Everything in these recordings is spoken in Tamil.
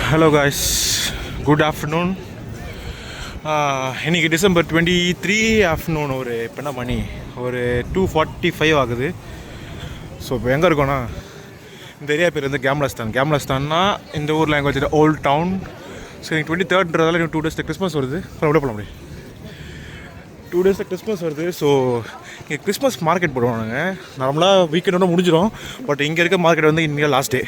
Hello guys, good afternoon. இன்றைக்கி டிசம்பர் 23 ஆஃப்டர்நூன். இப்போ என்ன மணி ஒரு 2:45 ஆகுது. ஸோ இப்போ எங்கே இருக்கோன்னா, இந்த ஏரியா பேர் வந்து கேம்லஸ்தான்னா இந்த ஊர் லாங்குவேஜ் ஓல்ட் டவுன். ஸோ எனக்கு 23rd இன்னும் 2 days கிறிஸ்மஸ் வருது. அப்புறம் எவ்வளோ போகலாம் முடியும், 2 days கிறிஸ்மஸ் வருது. ஸோ இங்கே கிறிஸ்மஸ் மார்க்கெட் போடுவாங்க. நார்மலாக வீக்கெண்டோட முடிஞ்சிடும். பட் இங்கே இருக்க மார்க்கெட் வந்து இன்றைக்கி லாஸ்ட் டே.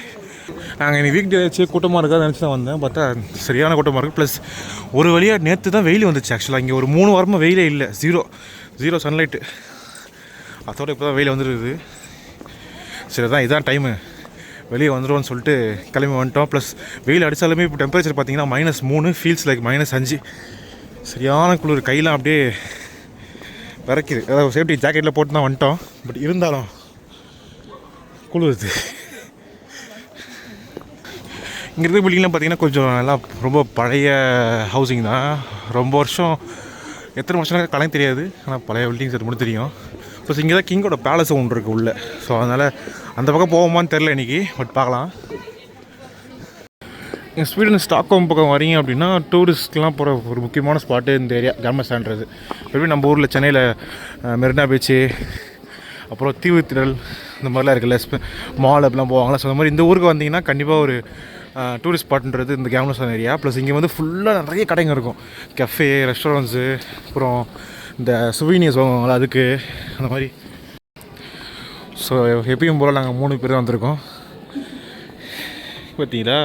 நாங்கள் இன்றைக்கி வீக் டே வச்சு கூட்டமாக இருக்காது நினச்சி தான் வந்தேன். பார்த்தா சரியான கூட்டமாக இருக்குது. ப்ளஸ் ஒரு வழியாக நேற்று தான் வெயில் வந்துச்சு. ஆக்சுவலாக இங்கே ஒரு 3 வாரமாக வெயிலே இல்லை. Zero sunlight. அதோட இப்போ தான் வெயில் வந்துருக்குது. சரி தான் இதான் டைமு, வெளியே வந்துடுவோன்னு சொல்லிட்டு கிளம்பி வந்துட்டோம். ப்ளஸ் வெயில் அடித்தாலுமே இப்போ டெம்பரேச்சர் பார்த்திங்கன்னா -3, ஃபீல்ஸ் லைக் -5. சரியான குளிர், கையெல்லாம் அப்படியே விறக்கிது. அதாவது சேஃப்டி ஜாக்கெட்டில் போட்டு தான் வந்துட்டோம். பட் இருந்தாலும் குளிருது. இங்கே இருக்க பில்டிங்லாம் பார்த்திங்கன்னா கொஞ்சம் எல்லாம் ரொம்ப பழைய ஹவுசிங் தான். ரொம்ப வருஷம், எத்தனை வருஷம் கணக்கு தெரியாது. ஆனால் பழைய பில்டிங்ஸ் அது மட்டும் தெரியும். ப்ளஸ் இங்கே தான் கிங்கோட பேலஸ் ஒன்று இருக்குது உள்ளே. ஸோ அதனால் அந்த பக்கம் போவோமான்னு தெரில இன்றைக்கி. பட் பார்க்கலாம். இங்கே ஸ்வீடன் ஸ்டாக்ஹோம் பக்கம் வரீங்க அப்படின்னா டூரிஸ்ட்லாம் போகிற ஒரு முக்கியமான ஸ்பாட்டு இந்த ஏரியா கேம்லஸ்தான்றது. எப்படி நம்ம ஊரில் சென்னையில் மெரினா பீச்சு, அப்புறம் தீவுத்திடல் இந்த மாதிரிலாம் இருக்குல்ல, மால் அப்படிலாம் போவாங்களா. ஸோ அந்த மாதிரி இந்த ஊருக்கு வந்தீங்கன்னா கண்டிப்பாக ஒரு டூரிஸ்ட் ஸ்பாட்ன்றது இந்த கேம்லஸ்தான் ஏரியா. ப்ளஸ் இங்கே வந்து ஃபுல்லாக நிறைய கடைங்க இருக்கும். கஃபே, ரெஸ்டாரண்ட்ஸு, அப்புறம் இந்த சுவீனியர்ஸ் வாங்குவாங்களா அதுக்கு, அந்த மாதிரி. ஸோ எப்பயும் போல் நாங்கள் 3 பேர் தான் வந்திருக்கோம். பார்த்தீங்களா,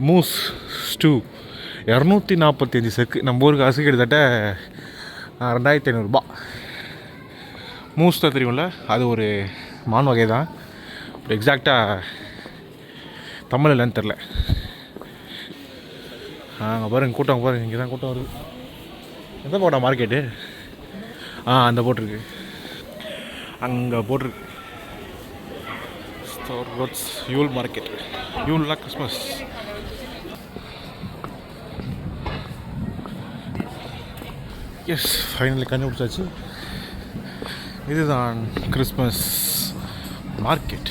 மூஸ் ஸ்டூ 245 செக்கு. நம்ம ஊருக்கு காசு கிட்டத்தட்ட 2500 ரூபா. மூஸ் தான் தெரியும்ல, அது ஒரு மான் வகை தான். இப்போ எக்ஸாக்டாக தமிழ் இல்லைன்னு தெரில. அங்கே பாருங்க கூட்டம், பாருங்க இங்கே தான் கூட்டம் வருது. எந்த போட்டா மார்க்கெட்டு? அந்த போட்டிருக்கு, அங்கே போட்டிருக்கு ஸ்டார்பக்ஸ் யூல் மார்க்கெட். யூல்னா கிறிஸ்மஸ். எஸ், ஃபைனலி கண்டுபிடிச்சாச்சு. இதுதான் கிறிஸ்மஸ் மார்க்கெட்.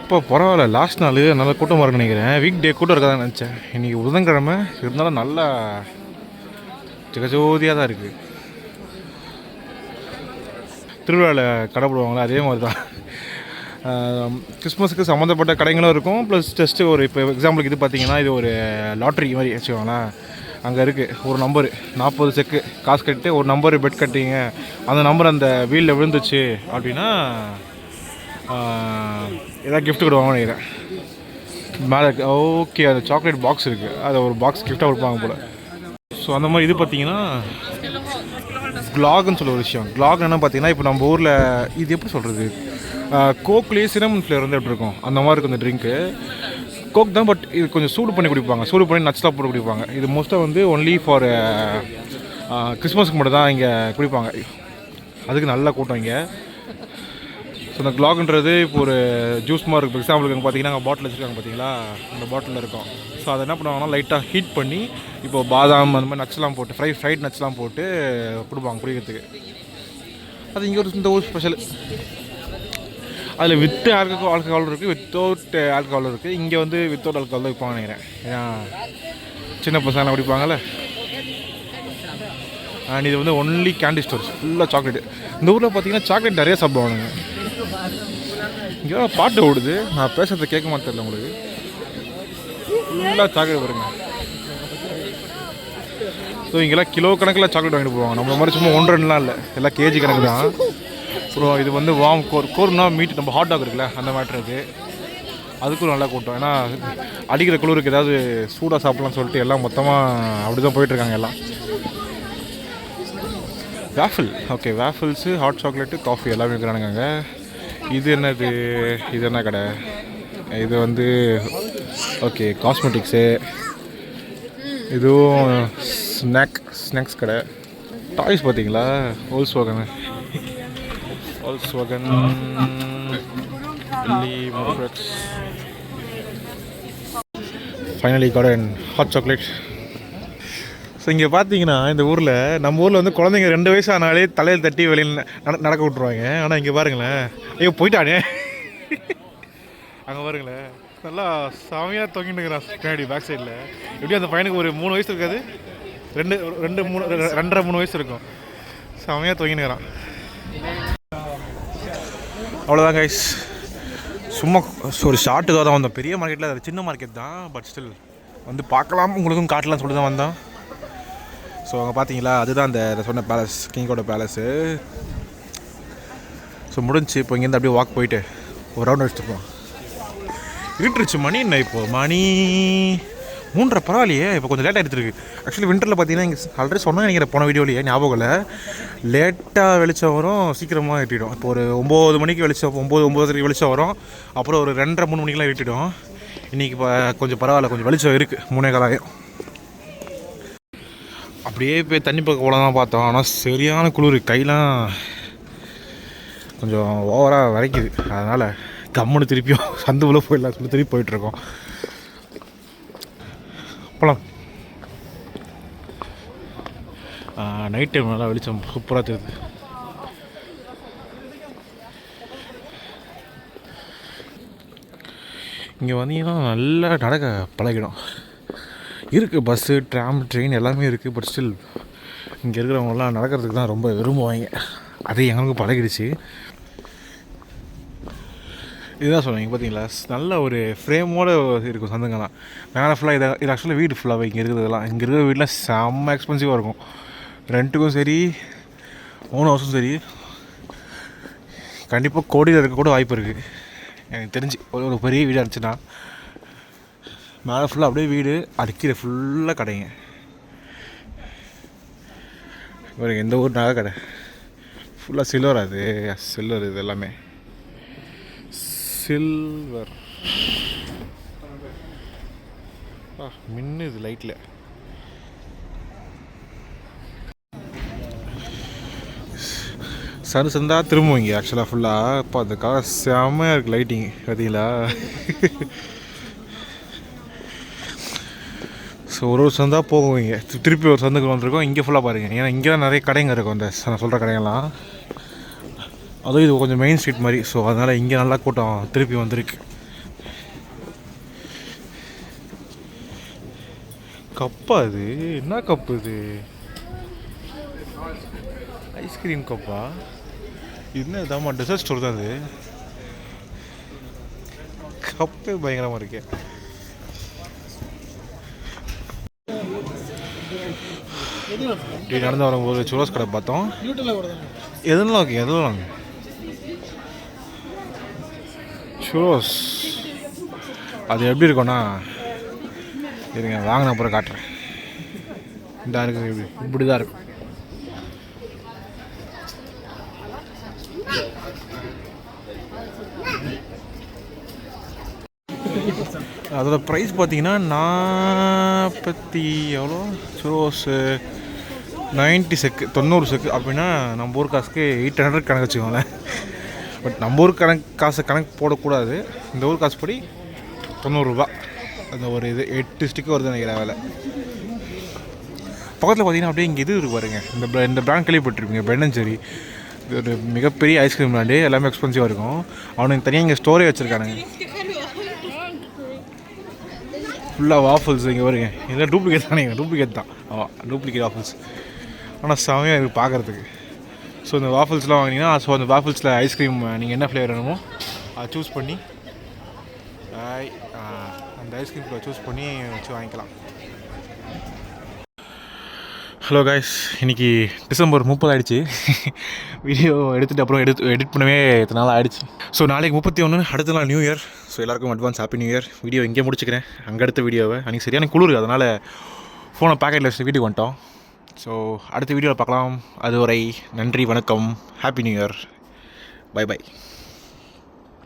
இப்போ பரவாயில்ல, லாஸ்ட் நாள் நல்லா கூட்டமாக இருக்குன்னு நினைக்கிறேன். வீக் டே கூட்டம் இருக்காதான் நினச்சேன். இன்றைக்கி புதன்கிழமை இருந்தாலும் நல்லா ஜெகஜோதியாக தான் இருக்குது. திருவிழாவில் கடை போடுவாங்களா அதே மாதிரி தான். கிறிஸ்மஸுக்கு சம்மந்தப்பட்ட கடைகளும் இருக்கும். ப்ளஸ் ஜஸ்ட்டு ஒரு இப்போ எக்ஸாம்பிளுக்கு இது பார்த்திங்கன்னா இது ஒரு லாட்ரி மாதிரி வச்சுக்கோங்களேன். அங்கே இருக்குது ஒரு நம்பரு 40 செக்கு காசு கட்டிட்டு ஒரு நம்பரு பெட் கட்டிங்க, அந்த நம்பர் அந்த வீலில் விழுந்துச்சு அப்படின்னா ஏதாவது கிஃப்ட் கொடுவாங்கன்னு நினைக்கிறேன். மேலே ஓகே, அந்த சாக்லேட் பாக்ஸ் இருக்குது, அதை ஒரு பாக்ஸ் கிஃப்டாக கொடுப்பாங்க போல். ஸோ அந்த மாதிரி இது பார்த்திங்கன்னா க்ளாக்னு சொல்ல ஒரு விஷயம். க்ளாக் என்ன பார்த்திங்கன்னா, இப்போ நம்ம ஊரில் இது எப்படி சொல்கிறது, கோக்லேயே சினமன் ஃப்ளேவர் வந்து எப்படி இருக்கும் அந்த மாதிரி இருக்கும் இந்த ட்ரிங்க்கு. கோக் தான், பட் இது கொஞ்சம் சூடு பண்ணி குடிப்பாங்க. சூடு பண்ணி நட்ஸ்லாம் போட்டு குடிப்பாங்க. இது மோஸ்ட்டாக வந்து ஒன்லி ஃபார் கிறிஸ்மஸ்க்கு மட்டும் தான் இங்கே குடிப்பாங்க. அதுக்கு நல்ல கூட்டம் இங்கே. ஸோ இந்த க்ளாக்ன்றது இப்போ ஒரு ஜூஸ் மாதிரி இருக்குது. எக்ஸாம்பிளுக்கு பார்த்தீங்கன்னா அங்கே பாட்டில் வச்சுருக்காங்க பார்த்தீங்களா, அந்த பாட்டிலில் இருக்கும். ஸோ அதை என்ன பண்ணுவாங்கன்னா லைட்டாக ஹீட் பண்ணி இப்போது பாதாம் அந்த மாதிரி நட்ஸ்லாம் போட்டு ஃப்ரைட் நட்ஸ்லாம் போட்டு கொடுப்பாங்க குடிக்கிறதுக்கு. அது இங்கே ஒரு இந்த ஊர் ஸ்பெஷல். அதில் வித் ஆல்கஹால் இருக்குது, வித்தவுட் ஆல்கஹால் இருக்குது. இங்கே வந்து வித்தவுட் ஆல்கஹால் தான் விற்பாங்க நினைக்கிறேன். ஏன்னா சின்ன பசங்களாம் குடிப்பாங்கள்ல. அண்ட் இது வந்து ஒன்லி கேண்டி ஸ்டோர்ஸ், ஃபுல்லாக சாக்லேட்டு. இந்த ஊரில் பார்த்தீங்கன்னா சாக்லேட் நிறைய சாப்பிடுவானுங்க. இங்கே பாட்டு ஓடுது, நான் பேசுகிறத கேட்க மாட்டேன் உங்களுக்கு. ஃபுல்லாக சாக்லேட் வருங்க. ஸோ இங்கெல்லாம் கிலோ கணக்கில் சாக்லேட் வாங்கிட்டு போவாங்க. நம்ம மாதிரி சும்மா 1-2லாம் இல்லை, எல்லாம் கேஜி கணக்கு தான். அப்புறம் இது வந்து வார்ம் கோர்னா மீட், நம்ம ஹாட் டாக் இருக்குல்ல அந்த மேட்ரு இருக்குது. அதுக்கும் நல்லா கூட்டம். ஏன்னா அடிக்கிற குளிருக்கு ஏதாவது சூடாக சாப்பிட்லான்னு சொல்லிட்டு எல்லாம் மொத்தமாக அப்படி தான் போயிட்டுருக்காங்க எல்லாம். Waffle, okay, waffles, hot chocolate, coffee எல்லாமே இருக்கிறானுங்க. இது என்னது, இது என்ன கடை? இது வந்து ஓகே காஸ்மெட்டிக்ஸு, இதுவும் ஸ்நாக்ஸ் கடை. டாய்ஸ் பார்த்தீங்களா, Volkswagen finally garden hot chocolate. So இங்கே பார்த்தீங்கன்னா இந்த ஊரில், நம்ம ஊரில் வந்து குழந்தைங்க 2 வயசு ஆனாலே தலையில் தட்டி வெளியில் நடக்க விட்ருவாங்க. ஆனால் இங்கே பாருங்களேன், ஐயோ போயிட்டானே அங்கே பாருங்களேன், நல்லா செமையாக தொங்கிட்டு இருக்கிறான் பின்னாடி பேக் சைடில். எப்படியும் அந்த பையனுக்கு ஒரு 3 வயசு இருக்காது, 2.5-3 வயசு இருக்கும். செமையாக தொங்கிட்டு இருக்கிறான். அவ்வளோதான் கைஸ், சும்மா ஒரு ஷார்ட்டுக்காக தான் வந்தோம். பெரிய மார்க்கெட்டில், அது சின்ன மார்க்கெட் தான், பட் ஸ்டில் வந்து பார்க்கலாம், உங்களுக்கும் காட்டலாம்னு சொல்லிட்டு தான் வந்தோம். ஸோ அங்கே பார்த்தீங்களா, அதுதான் அந்த சொன்ன பேலஸ், கிங்கோட பேலஸு. ஸோ முடிஞ்சு இப்போ இங்கேருந்து அப்படியே வாக் போயிட்டு ஒரு ரவுண்ட் அடிச்சுட்டுருப்போம். இருட்டுருச்சு, மணி என்ன இப்போது, மணி 3:30. பரவாயில்லையே, இப்போ கொஞ்சம் லேட்டாக எடுத்துருக்கு. ஆக்சுவலி வின்டரில் பார்த்தீங்கன்னா இங்கே ஆல்ரெடி சொன்னால் நினைக்கிறேன் போன வீடியோலேயே, ஞாபகம் இல்லை, லேட்டாக வெளிச்சம் வரும், சீக்கிரமாக இருட்டிடும். இப்போ ஒரு 9 மணிக்கு வெளிச்சம், 9-9:30 வெளிச்சம் வரும், அப்புறம் ஒரு 2:30-3 மணிக்கெலாம் இருட்டிடும். இன்றைக்கி இப்போ கொஞ்சம் பரவாயில்ல, கொஞ்சம் வெளிச்சம் இருக்குது, 3:15 ஆகும். அப்படியே போய் தண்ணி பக்கம் போல தான் பார்த்தோம். ஆனால் சரியான குளிர், கையெலாம் கொஞ்சம் ஓவராக வரைக்குது. அதனால் கம்முன்னு திருப்பியும் சந்துக்குள்ளே போயிடலாம் சொல்லி திருப்பி போயிட்டுருக்கோம். போகலாம். நைட் டைம் நல்லா வெளிச்சம் சூப்பராக தெரியுது. இங்கே வந்தீங்கன்னா நல்லா நடக்க பழகிடும். இருக்குது பஸ்ஸு, ட்ராம், ட்ரெயின் எல்லாமே இருக்குது. பட் ஸ்டில் இங்கே இருக்கிறவங்களாம் நடக்கிறதுக்கு தான் ரொம்ப விரும்புவாங்க. அது எங்களுக்கு பழகிடுச்சு. இதுதான் சொல்லுவாங்க பார்த்தீங்களா, நல்ல ஒரு ஃப்ரேமோடு இருக்கும் சந்துங்கெல்லாம். மேலே ஃபுல்லாக இது ஆக்சுவலாக வீடு ஃபுல்லாகவே இங்கே இருக்கிறதெல்லாம். இங்கே இருக்கிற வீடெலாம் செம்ம எக்ஸ்பென்சிவாக இருக்கும். ரெண்ட்டுக்கும் சரி, ஓன் ஹவுஸும் சரி, கண்டிப்பாக கோடியில் இருக்க கூட வாய்ப்பு இருக்குது எனக்கு தெரிஞ்சு. ஒரு பெரிய வீடாக இருந்துச்சுன்னா மேலே ஃபுல்லாக அப்படியே வீடு, அது கீழே ஃபுல்லாக கடைங்க. ஒரு எந்த ஊர் நகை கடை ஃபுல்லாக சில்வர். அது சில்வர், இது எல்லாமே சில்வர். மின்னுது லைட்டில். சந்தா திரும்புவீங்க ஆக்சுவலாக ஃபுல்லாக. இப்போ அதுக்காக செம்மையாக இருக்குது லைட்டிங் பார்த்தீங்களா. ஸோ ஒரு சந்தா போகுவீங்க, திருப்பி ஒரு சந்துக்கு வந்துருக்கோம். இங்கே ஃபுல்லாக பாருங்கள், ஏன்னா இங்கே தான் நிறைய கடைங்க இருக்கும், அந்த நான் சொல்கிற கடைங்கள்லாம். அதுவும் இது கொஞ்சம் மெயின் ஸ்ட்ரீட் மாதிரி. ஸோ அதனால் இங்கே நல்லா கூட்டம் திருப்பி வந்திருக்கு. கப்பா இது, என்ன கப்பு இது, ஐஸ்கிரீம் கப்பா? என்ன இதாம்மா, டெசர்ட் ஸ்டோர் தான் அது. கப்பே பயங்கரமாக இருக்கு. இப்படி நடந்து வரும்போது சுரோஸ் கடை பார்த்தோம். எதுலாம் ஓகே, எதுலாம் சுரோஸ். அது எப்படி இருக்கும்னா, இருங்க வாங்கின அப்புறம் காட்டுறேன். இந்த இருக்குது, இப்படி தான் இருக்கும். அதோட ப்ரைஸ் பார்த்தீங்கன்னா 40 எவ்வளோ சுரோஸு, 90 செக்கு, 90 செக்கு. அப்படின்னா நம்ம ஊர் காசுக்கு 800 கணக்கு வச்சுக்கோங்களேன். பட் நம்ம ஊர் கணக்கு போடக்கூடாது. இந்த ஊர் காசு படி 90 ரூபா. அந்த ஒரு இது 8 ஸ்டிக்கு வருது நினைக்கிற வேலை. பக்கத்தில் பார்த்தீங்கன்னா அப்படியே இங்கே இது இருக்கு பாருங்க, இந்த பிராண்ட் கேள்விப்பட்டிருப்பீங்க, பென் & ஜெர்ரி. இது ஒரு மிகப்பெரிய ஐஸ்கிரீம் பிராண்டு, எல்லாமே எக்ஸ்பென்சிவாக இருக்கும். அவனுக்கு தனியாக இங்கே ஸ்டோரே வச்சுருக்கானுங்க. ஃபுல்லாக வாஃபல்ஸ் இங்கே வருங்க. இதெல்லாம் டூப்ளிகேட் தானே, டூப்ளிகேட் தான். ஆமாம், டூப்ளிகேட் வாஃபல்ஸ். ஆனால் செமையாக இருக்குது பார்க்குறதுக்கு. ஸோ இந்த வாஃபல்ஸ்லாம் வாங்கினீங்கன்னா, ஸோ அந்த வாஃபல்ஸில் ஐஸ்கிரீம் நீங்கள் என்ன ஃப்ளேவர் வேணுமோ அதை சூஸ் பண்ணி அந்த ஐஸ்கிரீம் ஃப்ளேவர் சூஸ் பண்ணி வச்சு வாங்கிக்கலாம். ஹலோ காய்ஸ், இன்றைக்கி டிசம்பர் 30 ஆகிடுச்சு. வீடியோ எடுத்துகிட்டு அப்புறம் எடிட் பண்ணவே இத்தனை நாள் ஆகிடுச்சு. ஸோ நாளைக்கு 31, அடுத்த நாள் நியூ இயர். ஸோ எல்லாருக்கும் advance happy new year. Video இங்கே முடிச்சுக்கிறேன். அங்கே அடுத்த வீடியோவை அன்றைக்கி சரியான குளிர், அதனால் ஃபோனை பேக்கெட்டில் வச்சு வீட்டுக்கு வந்துட்டோம். ஸோ அடுத்த வீடியோவில் பார்க்கலாம். அதுவரை நன்றி, வணக்கம், happy new year, bye by.